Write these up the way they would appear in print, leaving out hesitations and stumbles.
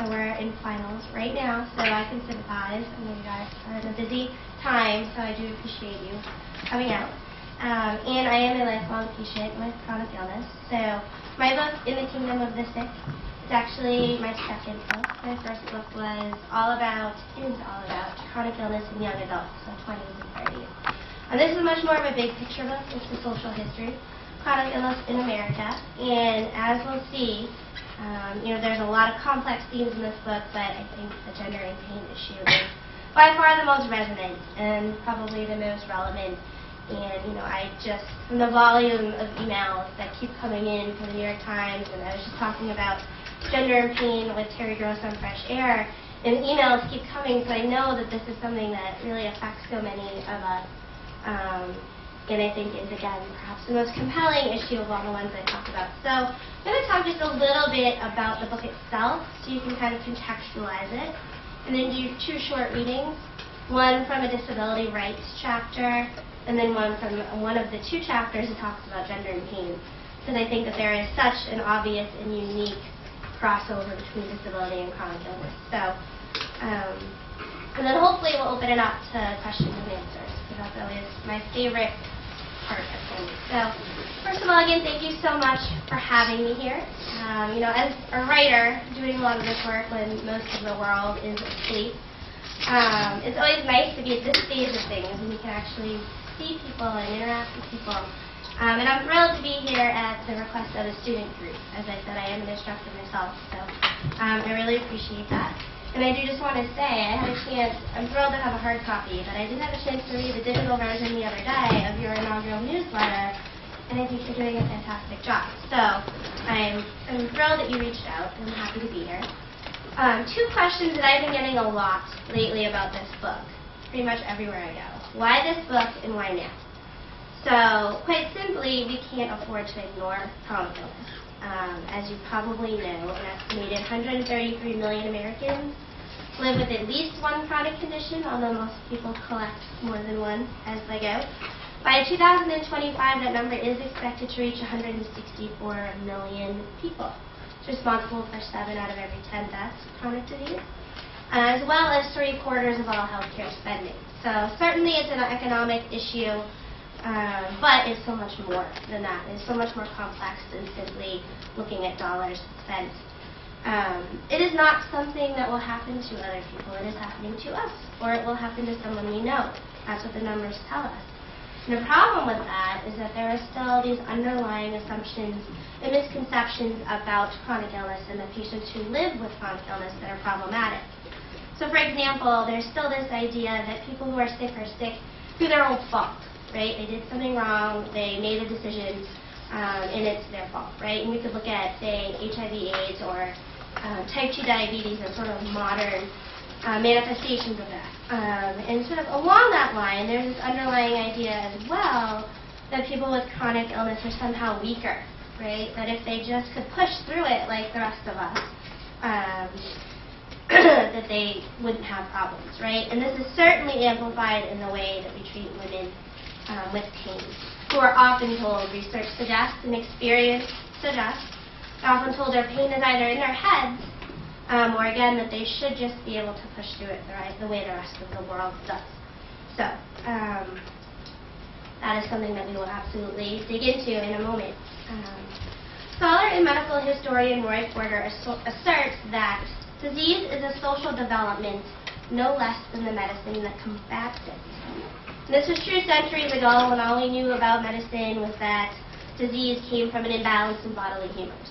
so we're in finals right now, so I can sympathize. I know you guys are in a busy time, so I do appreciate you coming out. And I am a lifelong patient with chronic illness. So my book, In the Kingdom of the Sick, is actually my second book. My first book is all about chronic illness in young adults, so 20s and 30s. And this is much more of a big picture book. It's the social history of chronic illness in America. And as we'll see, there's a lot of complex themes in this book, but I think the gender and pain issue is by far the most resonant and probably the most relevant. And, from the volume of emails that keep coming in from the New York Times, and I was just talking about gender and pain with Terry Gross on Fresh Air, and emails keep coming, so I know that this is something that really affects so many of us. And I think is, again, perhaps the most compelling issue of all the ones I talked about. So I'm going to talk just a little bit about the book itself, so you can kind of contextualize it, and then do 2 short readings, one from a disability rights chapter, and then one from one of the 2 chapters that talks about gender and pain, because I think that there is such an obvious and unique crossover between disability and chronic illness. So, and then hopefully we'll open it up to questions and answers, because that's always my favorite part of things. So, first of all, again, thank you so much for having me here. As a writer, doing a lot of this work when most of the world is asleep, it's always nice to be at this stage of things, and you can actually see people and interact with people. And I'm thrilled to be here at the request of a student group. As I said, I am an instructor myself, so I really appreciate that. And I do just want to say, I'm thrilled to have a hard copy, but I did have a chance to read the digital version the other day of your inaugural newsletter, and I think you're doing a fantastic job. So I'm thrilled that you reached out, and I'm happy to be here. 2 questions that I've been getting a lot lately about this book, pretty much everywhere I go. Why this book, and why now? So, quite simply, we can't afford to ignore chronic illness. As you probably know, an estimated 133 million Americans live with at least one chronic condition, although most people collect more than one as they go. By 2025, that number is expected to reach 164 million people. It's responsible for 7 out of every 10 deaths with chronic disease, as well as 3/4 of all healthcare spending. So certainly it's an economic issue, but it's so much more than that. It's so much more complex than simply looking at dollars spent. It is not something that will happen to other people. It is happening to us, or it will happen to someone we know. That's what the numbers tell us. And the problem with that is that there are still these underlying assumptions and misconceptions about chronic illness and the patients who live with chronic illness that are problematic. So, for example, there's still this idea that people who are sick through their own fault, right? They did something wrong, they made a decision, and it's their fault, right? And we could look at, say, HIV/AIDS or type 2 diabetes as sort of modern manifestations of that. And sort of along that line, there's this underlying idea as well that people with chronic illness are somehow weaker, right? That if they just could push through it like the rest of us, that they wouldn't have problems, right? And this is certainly amplified in the way that we treat women with pain, who are often told, research suggests and experience suggests, they're often told their pain is either in their heads, or again, that they should just be able to push through it the way the rest of the world does. So, that is something that we will absolutely dig into in a moment. Scholar and medical historian Roy Porter asserts that disease is a social development no less than the medicine that combats it. And this was true centuries ago when all we knew about medicine was that disease came from an imbalance in bodily humors.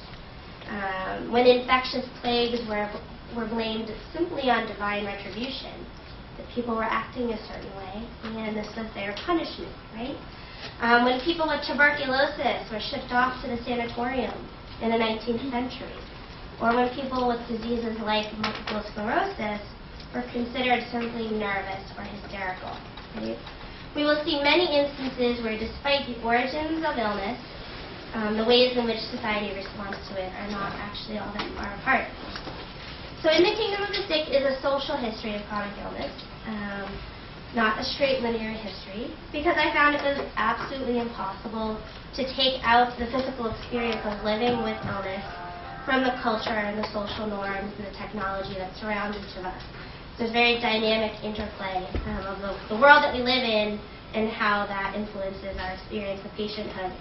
When infectious plagues were blamed simply on divine retribution, that people were acting a certain way, and this was their punishment, right? When people with tuberculosis were shipped off to the sanatorium in the 19th century, or when people with diseases like multiple sclerosis were considered simply nervous or hysterical. Right? We will see many instances where, despite the origins of illness, the ways in which society responds to it are not actually all that far apart. So In the Kingdom of the Sick is a social history of chronic illness, not a straight linear history, because I found it was absolutely impossible to take out the physical experience of living with illness from the culture and the social norms and the technology that surrounds each of us. There's very dynamic interplay of the world that we live in and how that influences our experience of patienthood.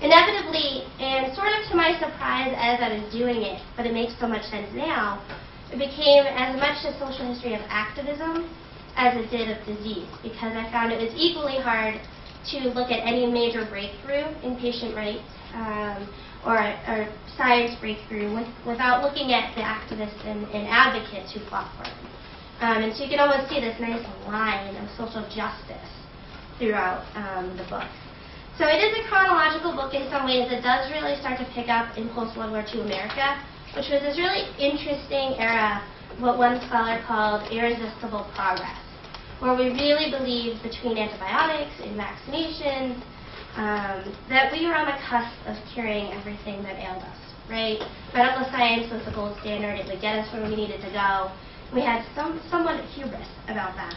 Inevitably, and sort of to my surprise as I was doing it, but it makes so much sense now, it became as much a social history of activism as it did of disease, because I found it was equally hard to look at any major breakthrough in patient rights or science breakthrough without looking at the activists and advocates who fought for it. And so you can almost see this nice line of social justice throughout the book. So it is a chronological book in some ways. It does really start to pick up in post-World War II America, which was this really interesting era, what one scholar called irresistible progress, where we really believed between antibiotics and vaccinations that we were on the cusp of curing everything that ailed us, right? Medical science was the gold standard. It would get us where we needed to go. We had somewhat hubris about that.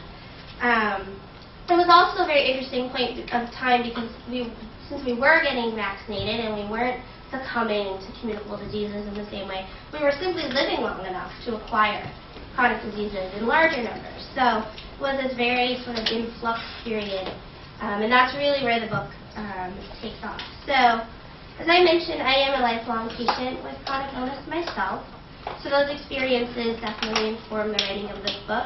It was also a very interesting point of time because since we were getting vaccinated and we weren't succumbing to communicable diseases in the same way, we were simply living long enough to acquire chronic diseases in larger numbers. So it was this very sort of influx period, and that's really where the book takes off. So as I mentioned, I am a lifelong patient with chronic illness myself. So those experiences definitely inform the writing of this book.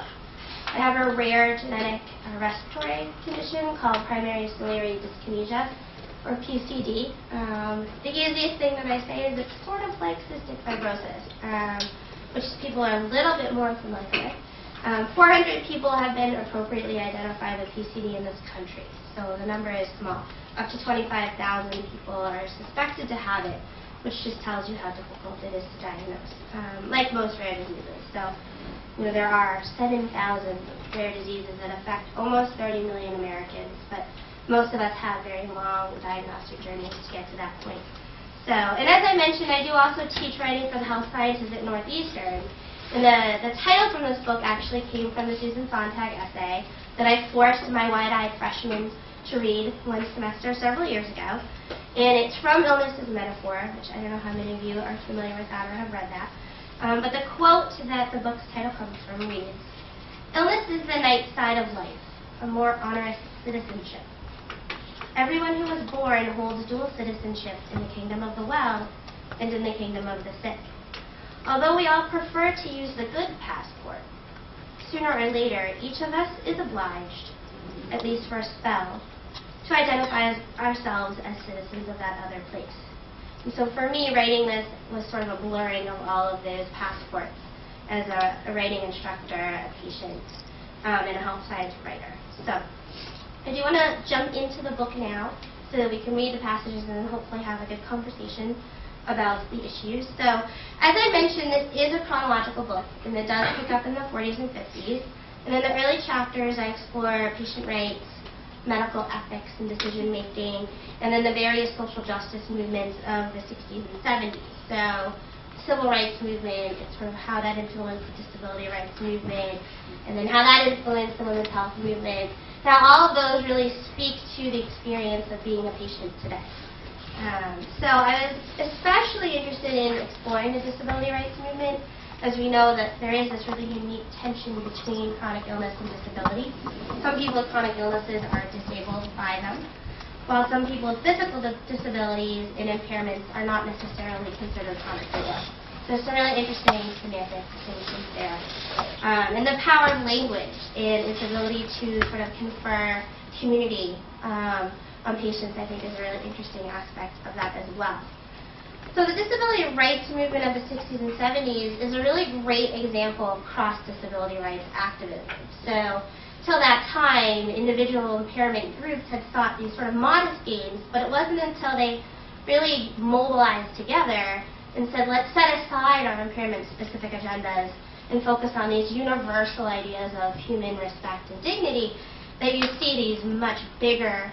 I have a rare genetic respiratory condition called primary ciliary dyskinesia, or PCD. The easiest thing that I say is it's sort of like cystic fibrosis, which people are a little bit more familiar with. 400 people have been appropriately identified with PCD in this country, so the number is small. Up to 25,000 people are suspected to have it, which just tells you how difficult it is to diagnose, like most rare diseases. So, there are 7,000 rare diseases that affect almost 30 million Americans, but most of us have very long diagnostic journeys to get to that point. So, and as I mentioned, I do also teach writing for the health sciences at Northeastern. And the title from this book actually came from the Susan Sontag essay that I forced my wide-eyed freshmen to read one semester several years ago. And it's From Illness as a Metaphor, which I don't know how many of you are familiar with that or have read that. But the quote that the book's title comes from reads, "Illness is the night side of life, a more onerous citizenship. Everyone who was born holds dual citizenship in the kingdom of the well and in the kingdom of the sick. Although we all prefer to use the good passport, sooner or later each of us is obliged, at least for a spell, to identify ourselves as citizens of that other place." And so for me, writing this was sort of a blurring of all of those passports as a writing instructor, a patient, and a health science writer. So I do want to jump into the book now so that we can read the passages and then hopefully have a good conversation about the issues. So as I mentioned, this is a chronological book, and it does pick up in the 40s and 50s. And in the early chapters, I explore patient rights, medical ethics and decision-making, and then the various social justice movements of the 60s and 70s. So civil rights movement, it's sort of how that influenced the disability rights movement, and then how that influenced the women's health movement. Now, all of those really speak to the experience of being a patient today. So I was especially interested in exploring the disability rights movement, as we know that there is this really unique tension between chronic illness and disability. Some people with chronic illnesses are disabled by them, while some people with physical disabilities and impairments are not necessarily considered chronic illness. So there's some really interesting semantic distinctions there. And the power of language and its ability to sort of confer community on patients, I think, is a really interesting aspect of that as well. So the disability rights movement of the 60s and 70s is a really great example of cross-disability rights activism. So till that time, individual impairment groups had sought these sort of modest gains, but it wasn't until they really mobilized together and said, let's set aside our impairment-specific agendas and focus on these universal ideas of human respect and dignity, that you see these much bigger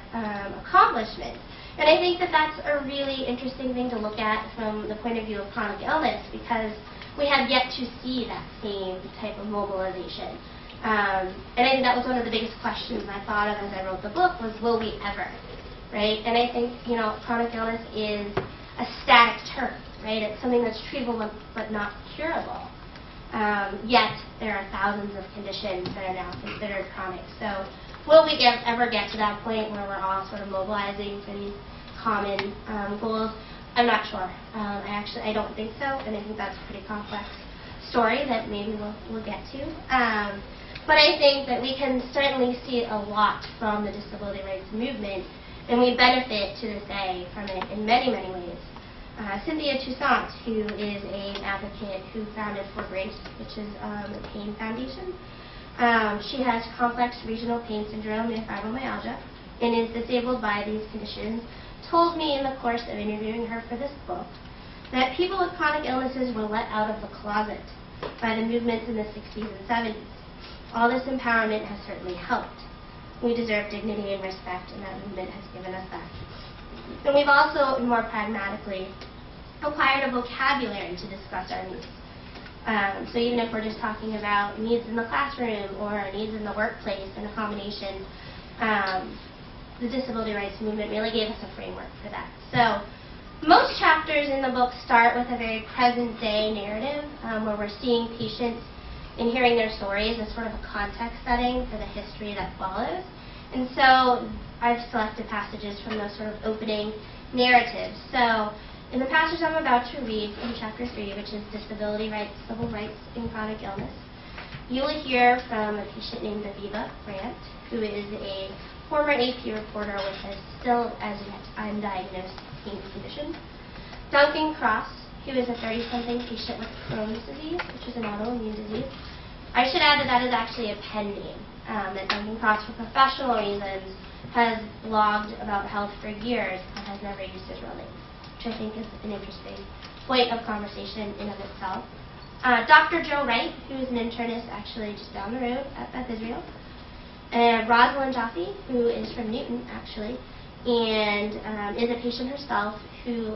accomplishments. And I think that that's a really interesting thing to look at from the point of view of chronic illness, because we have yet to see that same type of mobilization. And I think that was one of the biggest questions I thought of as I wrote the book was, will we ever? Right? And I think, chronic illness is a static term. right? It's something that's treatable but not curable. Yet there are thousands of conditions that are now considered chronic. So will we ever get to that point where we're all sort of mobilizing for these common goals? I'm not sure. I don't think so, and I think that's a pretty complex story that maybe we'll get to. But I think that we can certainly see a lot from the disability rights movement, and we benefit to this day from it in many, many ways. Cynthia Toussaint, who is an advocate who founded For Grace, which is a pain foundation. She has complex regional pain syndrome and fibromyalgia and is disabled by these conditions, told me in the course of interviewing her for this book that people with chronic illnesses were let out of the closet by the movements in the 60s and 70s. All this empowerment has certainly helped. We deserve dignity and respect, and that movement has given us that. And we've also, more pragmatically, acquired a vocabulary to discuss our needs. So even if we're just talking about needs in the classroom or needs in the workplace and accommodation, the disability rights movement really gave us a framework for that. So most chapters in the book start with a very present-day narrative where we're seeing patients and hearing their stories as sort of a context setting for the history that follows. And so I've selected passages from those sort of opening narratives. So in the passage I'm about to read from Chapter 3, which is Disability Rights, Civil Rights, and Chronic Illness, you will hear from a patient named Aviva Brandt, who is a former AP reporter with a still as yet undiagnosed pain condition. Duncan Cross, who is a 30-something patient with Crohn's disease, which is an autoimmune disease. I should add that that is actually a pen name, that Duncan Cross, for professional reasons, has blogged about health for years and has never used his real name, which I think is an interesting point of conversation in of itself. Dr. Joe Wright, who is an internist actually just down the road at Beth Israel. Rosalind Jaffe, who is from Newton, actually, and is a patient herself who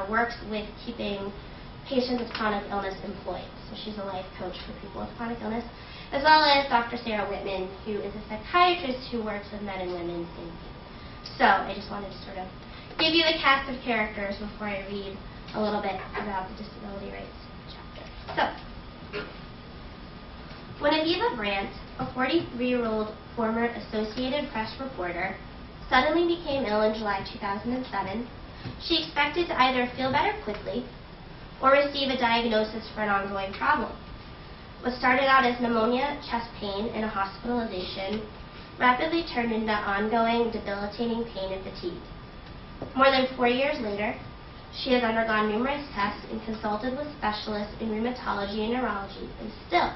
works with keeping patients with chronic illness employed. So she's a life coach for people with chronic illness, as well as Dr. Sarah Whitman, who is a psychiatrist who works with men and women in pain. So I just wanted to sort of give you the cast of characters before I read a little bit about the disability rights chapter. So, when Aviva Brandt, a 43-year-old former Associated Press reporter, suddenly became ill in July 2007, she expected to either feel better quickly or receive a diagnosis for an ongoing problem. What started out as pneumonia, chest pain, and a hospitalization rapidly turned into ongoing, debilitating pain and fatigue. More than 4 years later, she has undergone numerous tests and consulted with specialists in rheumatology and neurology, and still,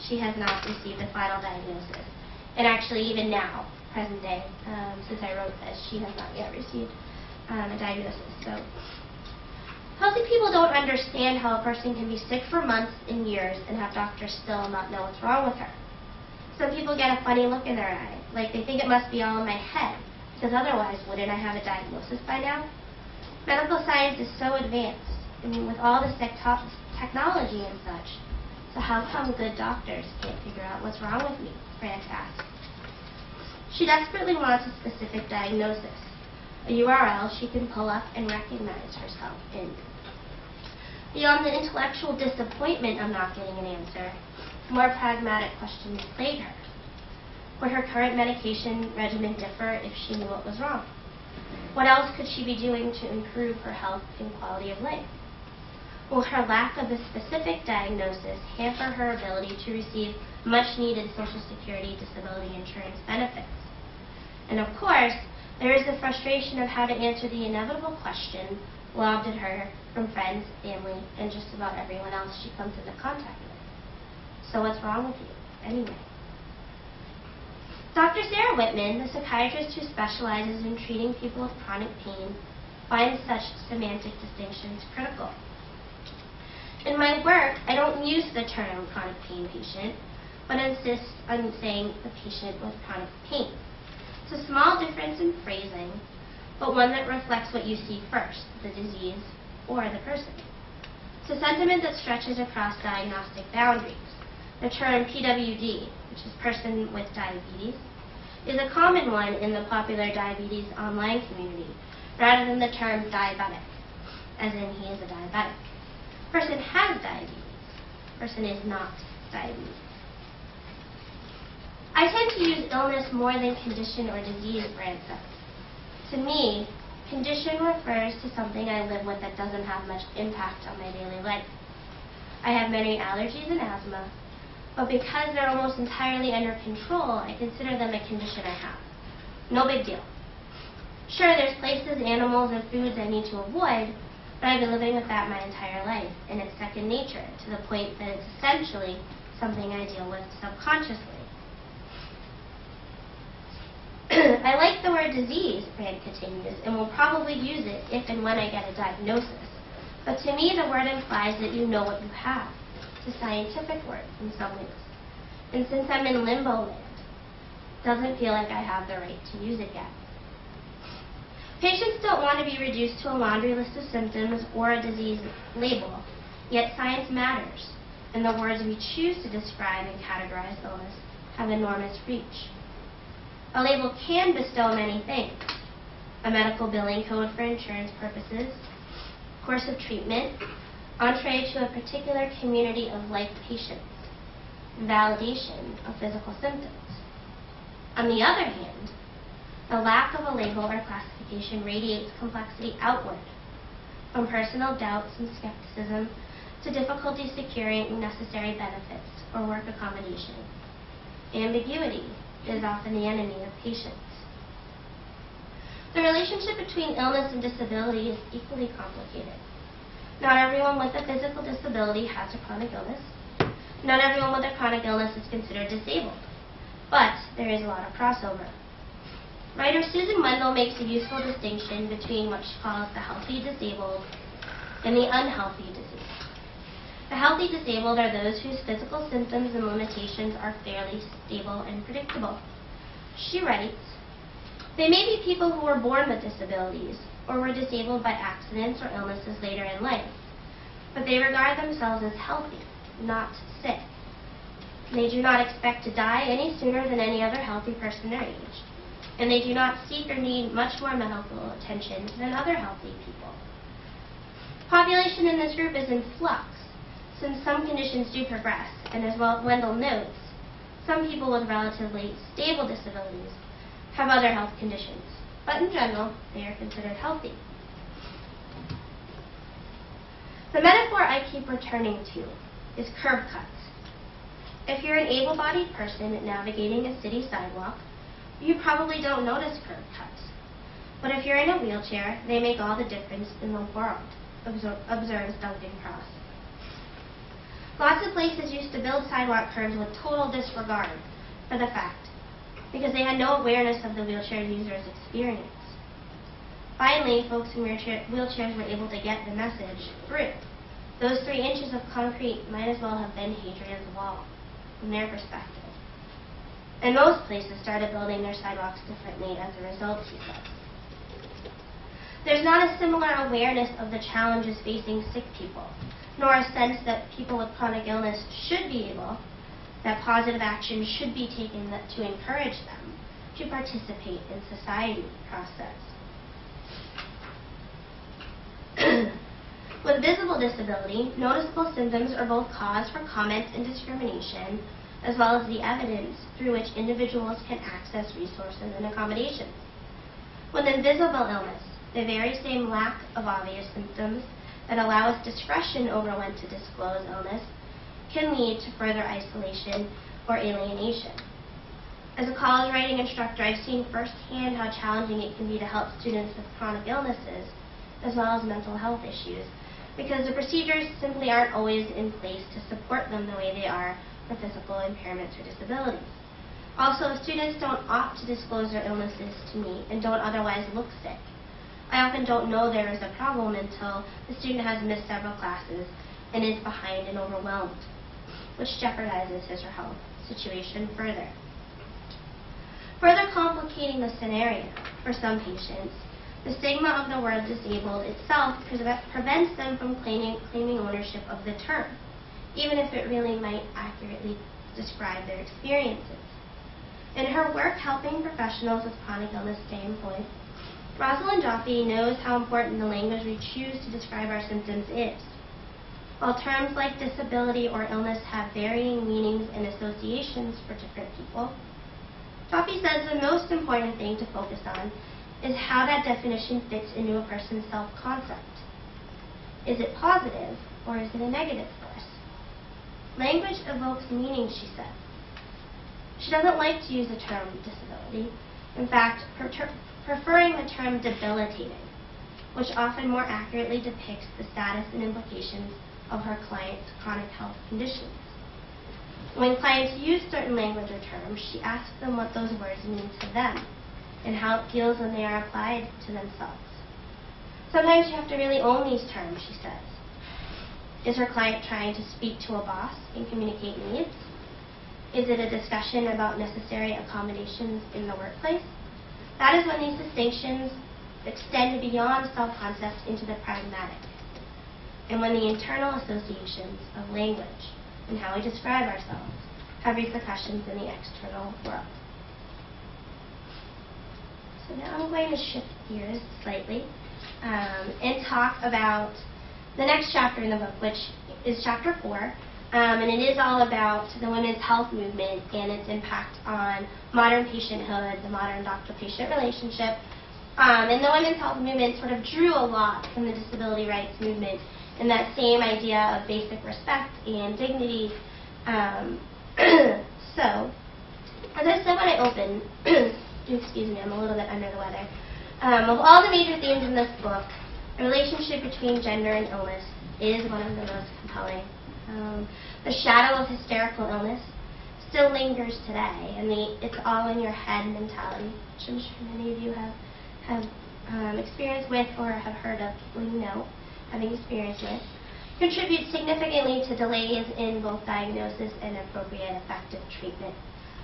she has not received a final diagnosis. And actually, even now, present day, since I wrote this, she has not yet received a diagnosis. So, healthy people don't understand how a person can be sick for months and years and have doctors still not know what's wrong with her. Some people get a funny look in their eye, like they think it must be all in my head, because otherwise, wouldn't I have a diagnosis by now? Medical science is so advanced, with all this technology and such. So how come good doctors can't figure out what's wrong with me? Brandt asked. She desperately wants a specific diagnosis, a URL she can pull up and recognize herself in. Beyond the intellectual disappointment of not getting an answer, more pragmatic questions plague her. Would her current medication regimen differ if she knew what was wrong? What else could she be doing to improve her health and quality of life? Will her lack of a specific diagnosis hamper her ability to receive much-needed Social Security disability insurance benefits? And of course, there is the frustration of how to answer the inevitable question lobbed at her from friends, family, and just about everyone else she comes into contact with. So what's wrong with you, anyway? Dr. Sarah Whitman, the psychiatrist who specializes in treating people with chronic pain, finds such semantic distinctions critical. In my work, I don't use the term chronic pain patient, but insist on saying the patient with chronic pain. It's a small difference in phrasing, but one that reflects what you see first, the disease or the person. It's a sentiment that stretches across diagnostic boundaries. The term PWD, which is person with diabetes, is a common one in the popular diabetes online community, rather than the term diabetic. as in he is a diabetic. Person has diabetes. Person is not diabetes. I tend to use illness more than condition or disease, Brand says. To me, condition refers to something I live with that doesn't have much impact on my daily life. I have many allergies and asthma, but because they're almost entirely under control, I consider them a condition I have. No big deal. Sure, there's places, animals, and foods I need to avoid, but I've been living with that my entire life, and it's second nature, to the point that it's essentially something I deal with subconsciously. I like the word disease, Brand continues, and will probably use it if and when I get a diagnosis. But to me, the word implies that you know what you have. It's a scientific word in some ways. And since I'm in limbo land, it doesn't feel like I have the right to use it yet. Patients don't want to be reduced to a laundry list of symptoms or a disease label, yet science matters, and the words we choose to describe and categorize illness have enormous reach. A label can bestow many things: a medical billing code for insurance purposes, course of treatment, entree to a particular community of like patients, validation of physical symptoms. On the other hand, the lack of a label or classification radiates complexity outward, from personal doubts and skepticism to difficulty securing necessary benefits or work accommodation. Ambiguity is often the enemy of patients. The relationship between illness and disability is equally complicated. Not everyone with a physical disability has a chronic illness. Not everyone with a chronic illness is considered disabled. But there is a lot of crossover. Writer Susan Wendell makes a useful distinction between what she calls the healthy disabled and the unhealthy disabled. The healthy disabled are those whose physical symptoms and limitations are fairly stable and predictable. She writes, "They may be people who were born with disabilities or were disabled by accidents or illnesses later in life, but they regard themselves as healthy, not sick. They do not expect to die any sooner than any other healthy person their age, and they do not seek or need much more medical attention than other healthy people. Population in this group is in flux, since some conditions do progress, and as Wendell notes, some people with relatively stable disabilities have other health conditions, but in general, they are considered healthy." The metaphor I keep returning to is curb cuts. If you're an able-bodied person navigating a city sidewalk, you probably don't notice curb cuts. But if you're in a wheelchair, they make all the difference in the world, observes Duncan Cross. Lots of places used to build sidewalk curbs with total disregard for the fact, because they had no awareness of the wheelchair user's experience. Finally, folks in wheelchairs were able to get the message through. Those 3 inches of concrete might as well have been Hadrian's Wall, from their perspective. And most places started building their sidewalks differently as a result, he says. There's not a similar awareness of the challenges facing sick people, nor a sense that people with chronic illness should be able, that positive action should be taken to encourage them to participate in society process. With visible disability, noticeable symptoms are both cause for comment and discrimination, as well as the evidence through which individuals can access resources and accommodations. With invisible illness, the very same lack of obvious symptoms that allow us discretion over when to disclose illness can lead to further isolation or alienation. As a college writing instructor, I've seen firsthand how challenging it can be to help students with chronic illnesses as well as mental health issues, because the procedures simply aren't always in place to support them the way they are for physical impairments or disabilities. Also, if students don't opt to disclose their illnesses to me and don't otherwise look sick, I often don't know there is a problem until the student has missed several classes and is behind and overwhelmed, which jeopardizes his or her health situation further. Further complicating the scenario for some patients, the stigma of the word disabled itself prevents them from claiming ownership of the term, even if it really might accurately describe their experiences. In her work helping professionals with chronic illness stay employed, Rosalind Joffe knows how important the language we choose to describe our symptoms is. While terms like disability or illness have varying meanings and associations for different people, Joffe says the most important thing to focus on is how that definition fits into a person's self-concept. Is it positive or is it a negative force? Language evokes meaning, she says. She doesn't like to use the term disability. In fact, preferring the term debilitating, which often more accurately depicts the status and implications of her clients' chronic health conditions. When clients use certain language or terms, she asks them what those words mean to them and how it feels when they are applied to themselves. Sometimes you have to really own these terms, she says. Is her client trying to speak to a boss and communicate needs? Is it a discussion about necessary accommodations in the workplace? That is when these distinctions extend beyond self-concept into the pragmatic, and when the internal associations of language and how we describe ourselves have repercussions in the external world. So now I'm going to shift gears slightly and talk about the next chapter in the book, which is chapter 4. And it is all about the women's health movement and its impact on modern patienthood, the modern doctor-patient relationship. And the women's health movement sort of drew a lot from the disability rights movement and that same idea of basic respect and dignity. So, as I said when I opened, excuse me, I'm a little bit under the weather. Of all the major themes in this book, the relationship between gender and illness is one of the most compelling. The shadow of hysterical illness still lingers today, and it's all in your head mentality, which I'm sure many of you have experience with or have heard of people you know having experience with, contributes significantly to delays in both diagnosis and appropriate effective treatment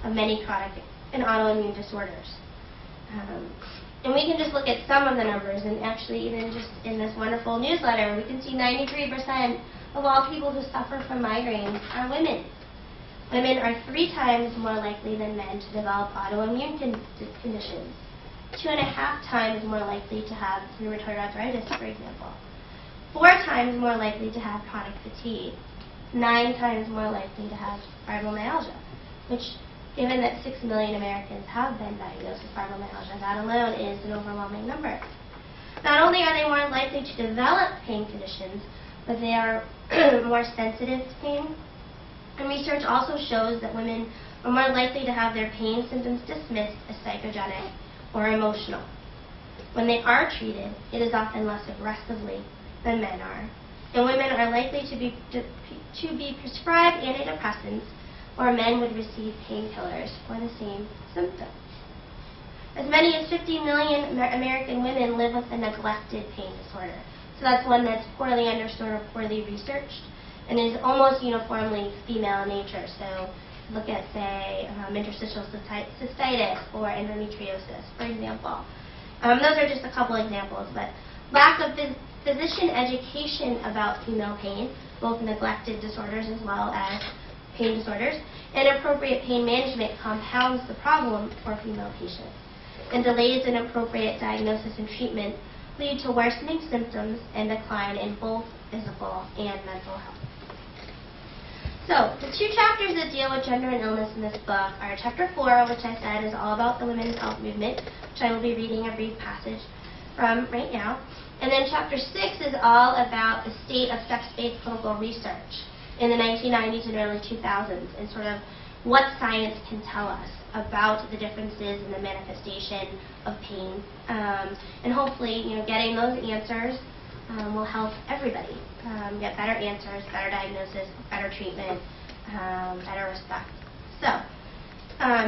of many chronic and autoimmune disorders. And we can just look at some of the numbers, and actually even just in this wonderful newsletter, we can see 93% of all people who suffer from migraines are women. Women are 3 times more likely than men to develop autoimmune conditions, 2.5 times more likely to have rheumatoid arthritis, for example, 4 times more likely to have chronic fatigue, 9 times more likely to have fibromyalgia, which, given that 6 million Americans have been diagnosed with fibromyalgia, that alone is an overwhelming number. Not only are they more likely to develop pain conditions, but they are more sensitive to pain. And research also shows that women are more likely to have their pain symptoms dismissed as psychogenic or emotional. When they are treated, it is often less aggressively than men are. And women are likely to be prescribed antidepressants, or men would receive painkillers for the same symptoms. As many as 50 million American women live with a neglected pain disorder. So that's one that's poorly understood or poorly researched and is almost uniformly female in nature. So look at, say, interstitial cystitis or endometriosis, for example. Those are just a couple examples, but lack of physician education about female pain, both neglected disorders as well as pain disorders, and appropriate pain management compounds the problem for female patients. And delays in appropriate diagnosis and treatment lead to worsening symptoms and decline in both physical and mental health. So, the 2 chapters that deal with gender and illness in this book are Chapter 4, which I said is all about the women's health movement, which I will be reading a brief passage from right now. And then Chapter 6 is all about the state of sex-based clinical research in the 1990s and early 2000s, and sort of what science can tell us about the differences in the manifestation of pain. And hopefully, getting those answers will help everybody get better answers, better diagnosis, better treatment, better respect. So,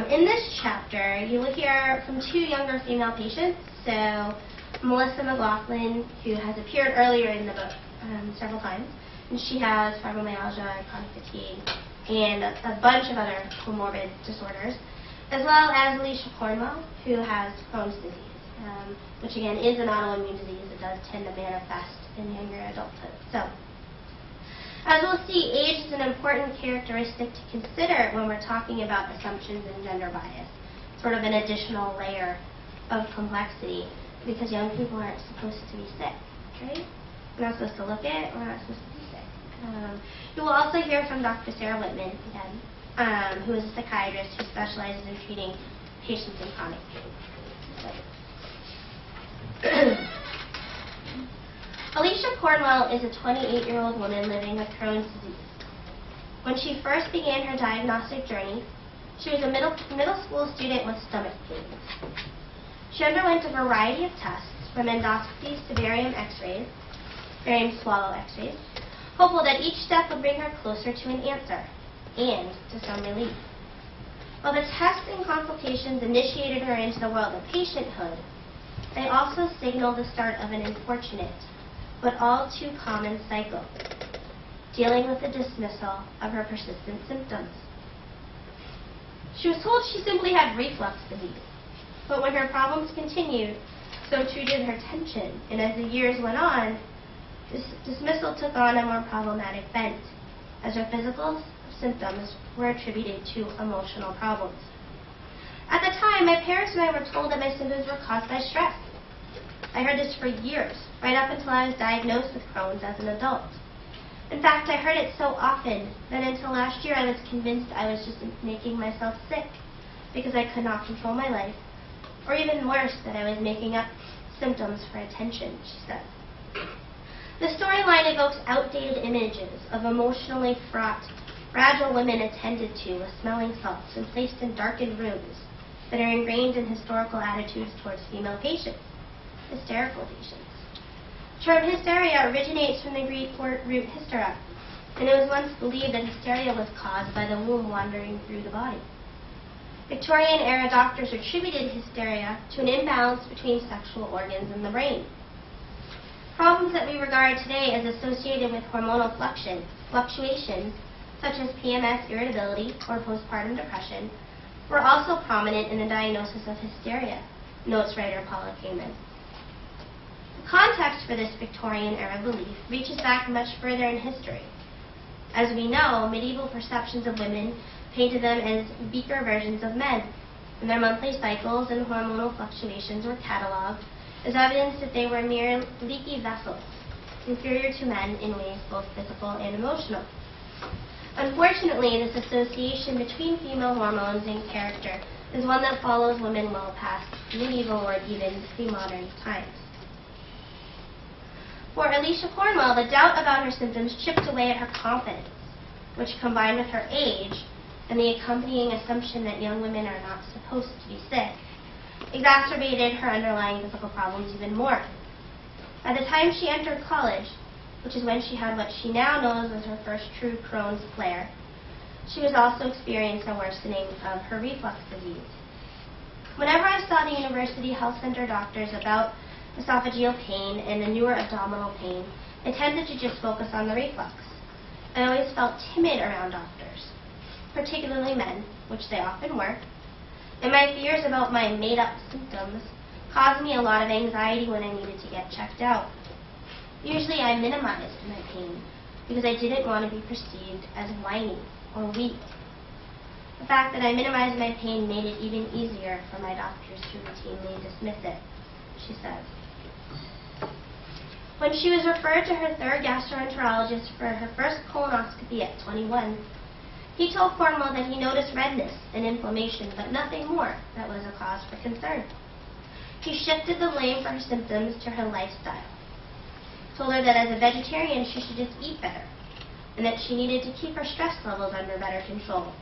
in this chapter, you will hear from 2 younger female patients. So, Melissa McLaughlin, who has appeared earlier in the book several times, and she has fibromyalgia, chronic fatigue, and a bunch of other comorbid disorders, as well as Alicia Cornwell, who has Crohn's disease, which again is an autoimmune disease that does tend to manifest in younger adulthood. So, as we'll see, age is an important characteristic to consider when we're talking about assumptions and gender bias, sort of an additional layer of complexity. because young people aren't supposed to be sick, right? We're not supposed to look it, we're not supposed to be sick. You will also hear from Dr. Sarah Whitman again, who is a psychiatrist who specializes in treating patients in chronic pain. Alicia Cornwell is a 28-year-old woman living with Crohn's disease. When she first began her diagnostic journey, she was a middle school student with stomach pains. She underwent a variety of tests, from endoscopies to barium swallow x-rays, hopeful that each step would bring her closer to an answer and to some relief. While the tests and consultations initiated her into the world of patienthood, they also signaled the start of an unfortunate but all too common cycle, dealing with the dismissal of her persistent symptoms. She was told she simply had reflux disease, but when her problems continued, so too did her tension, and as the years went on, this dismissal took on a more problematic bent, as her physical symptoms were attributed to emotional problems. At the time, my parents and I were told that my symptoms were caused by stress. I heard this for years, right up until I was diagnosed with Crohn's as an adult. In fact, I heard it so often that until last year I was convinced I was just making myself sick because I could not control my life, or even worse, that I was making up symptoms for attention, she said. The storyline evokes outdated images of emotionally fraught, fragile women attended to with smelling salts and placed in darkened rooms that are ingrained in historical attitudes towards female patients, hysterical patients. The term hysteria originates from the Greek root hystera, and it was once believed that hysteria was caused by the womb wandering through the body. Victorian-era doctors attributed hysteria to an imbalance between sexual organs and the brain. Problems that we regard today as associated with hormonal fluctuations, such as PMS irritability or postpartum depression, were also prominent in the diagnosis of hysteria, notes writer Paula Kamen. The context for this Victorian-era belief reaches back much further in history. As we know, medieval perceptions of women painted them as weaker versions of men, and their monthly cycles and hormonal fluctuations were cataloged as evidence that they were mere leaky vessels, inferior to men in ways both physical and emotional. Unfortunately, this association between female hormones and character is one that follows women well past medieval or even pre-modern times. For Alicia Cornwell, the doubt about her symptoms chipped away at her confidence, which, combined with her age and the accompanying assumption that young women are not supposed to be sick, exacerbated her underlying physical problems even more. By the time she entered college, which is when she had what she now knows as her first true Crohn's flare, she was also experiencing a worsening of her reflux disease. Whenever I saw the University Health Center doctors about esophageal pain and the newer abdominal pain, they tended to just focus on the reflux. I always felt timid around doctors, particularly men, which they often were, and my fears about my made-up symptoms caused me a lot of anxiety when I needed to get checked out. Usually I minimized my pain because I didn't want to be perceived as whiny or weak. The fact that I minimized my pain made it even easier for my doctors to routinely dismiss it, she says. When she was referred to her third gastroenterologist for her first colonoscopy at 21, he told Cornwell that he noticed redness and inflammation, but nothing more that was a cause for concern. He shifted the blame for her symptoms to her lifestyle, told her that as a vegetarian she should just eat better, and that she needed to keep her stress levels under better control,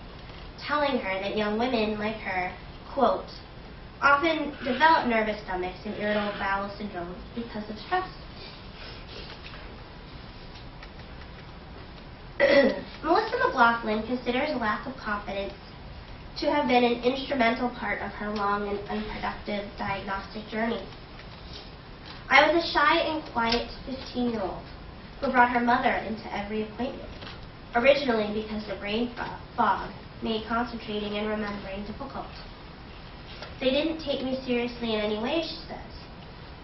telling her that young women like her, quote, often develop nervous stomachs and irritable bowel syndrome because of stress. Melissa McLaughlin considers lack of confidence to have been an instrumental part of her long and unproductive diagnostic journey. I was a shy and quiet 15-year-old who brought her mother into every appointment, originally because the brain fog made concentrating and remembering difficult. They didn't take me seriously in any way, she says.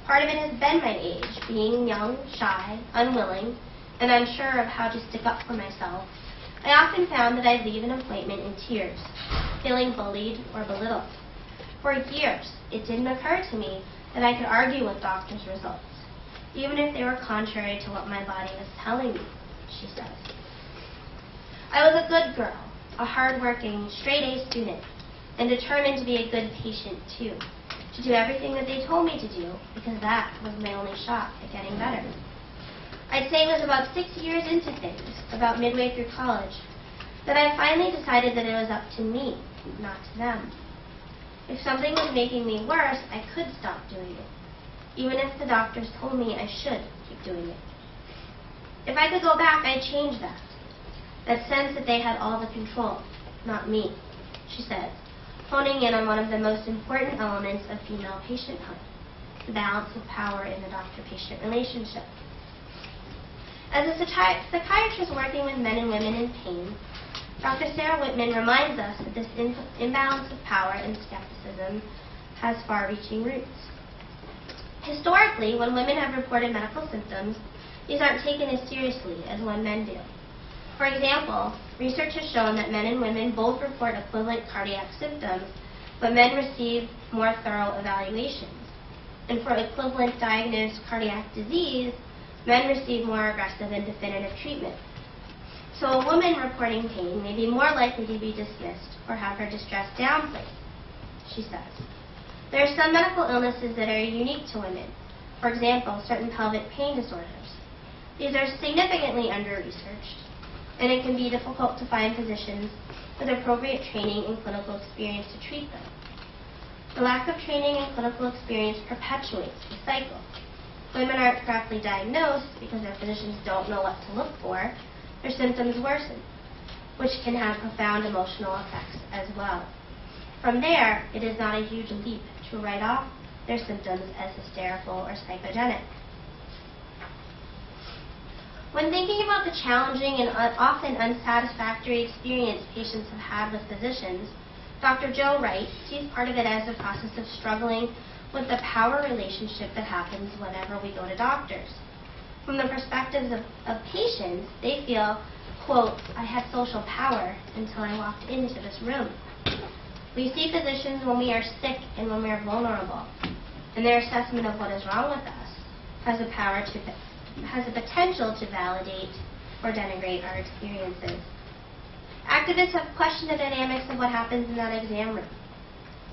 Part of it has been my age, being young, shy, unwilling, and unsure of how to stick up for myself. I often found that I'd leave an appointment in tears, feeling bullied or belittled. For years, it didn't occur to me that I could argue with doctors' results, even if they were contrary to what my body was telling me, she says. I was a good girl, a hard-working, straight-A student, and determined to be a good patient, too, to do everything that they told me to do, because that was my only shot at getting better. I'd say it was about 6 years into things, about midway through college, that I finally decided that it was up to me, not to them. If something was making me worse, I could stop doing it, even if the doctors told me I should keep doing it. If I could go back, I'd change that. That sense that they had all the control, not me, she says, honing in on one of the most important elements of female patienthood, the balance of power in the doctor-patient relationship. As a psychiatrist working with men and women in pain, Dr. Sarah Whitman reminds us that this imbalance of power and skepticism has far-reaching roots. Historically, when women have reported medical symptoms, these aren't taken as seriously as when men do. For example, research has shown that men and women both report equivalent cardiac symptoms, but men receive more thorough evaluations. And for equivalent diagnosed cardiac disease, men receive more aggressive and definitive treatment. So a woman reporting pain may be more likely to be dismissed or have her distress downplayed, she says. There are some medical illnesses that are unique to women, for example, certain pelvic pain disorders. These are significantly under-researched, and it can be difficult to find physicians with appropriate training and clinical experience to treat them. The lack of training and clinical experience perpetuates the cycle. Women aren't correctly diagnosed because their physicians don't know what to look for. Their symptoms worsen, which can have profound emotional effects as well. From there, it is not a huge leap to write off their symptoms as hysterical or psychogenic. When thinking about the challenging and often unsatisfactory experience patients have had with physicians, Dr. Joe Wright sees part of it as the process of struggling with the power relationship that happens whenever we go to doctors. From the perspectives of patients, they feel, quote, I had social power until I walked into this room. We see physicians when we are sick and when we are vulnerable, and their assessment of what is wrong with us has the potential to validate or denigrate our experiences. Activists have questioned the dynamics of what happens in that exam room.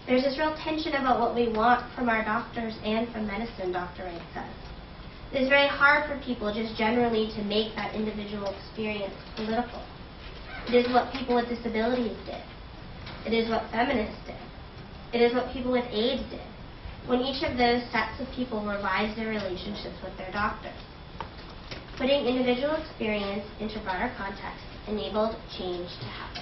There's this real tension about what we want from our doctors and from medicine, Dr. Wright says. It is very hard for people just generally to make that individual experience political. It is what people with disabilities did. It is what feminists did. It is what people with AIDS did, when each of those sets of people revised their relationships with their doctors. Putting individual experience into broader context enabled change to happen.